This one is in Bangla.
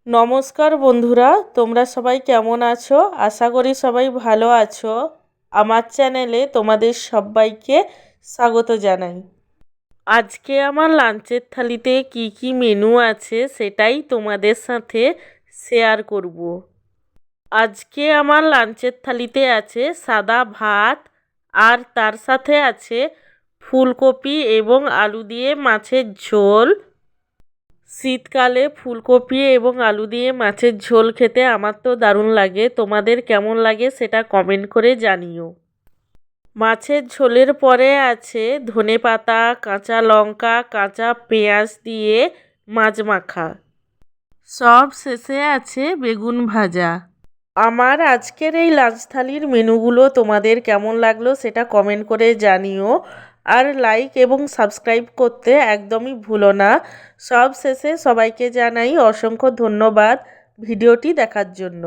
নমস্কার বন্ধুরা, তোমরা সবাই কেমন আছো? আশা করি সবাই ভালো আছো। আমার চ্যানেলে তোমাদের সবাইকে স্বাগত জানাই। আজকে আমার লাঞ্চের থালিতে কি কি মেনু আছে সেটাই তোমাদের সাথে শেয়ার করব। আজকে আমার লাঞ্চের থালিতে আছে সাদা ভাত, আর তার সাথে আছে ফুলকপি এবং আলু দিয়ে মাছের ঝোল। শীতকালে ফুলকপি এবং আলু দিয়ে মাছের ঝোল খেতে আমার তো দারুণ লাগে। তোমাদের কেমন লাগে সেটা কমেন্ট করে জানিও। মাছের ঝোলের পরে আছে ধনেপাতা, কাঁচা লঙ্কা, কাঁচা পেঁয়াজ দিয়ে মাছ মাখা। সব শেষে আছে বেগুন ভাজা। আমার আজকের এই লাঞ্চ থালির মেনুগুলো তোমাদের কেমন লাগলো সেটা কমেন্ট করে জানিও। আর লাইক এবং সাবস্ক্রাইব করতে একদমই ভুলো না। সব শেষে সবাইকে জানাই অসংখ্য ধন্যবাদ ভিডিওটি দেখার জন্য।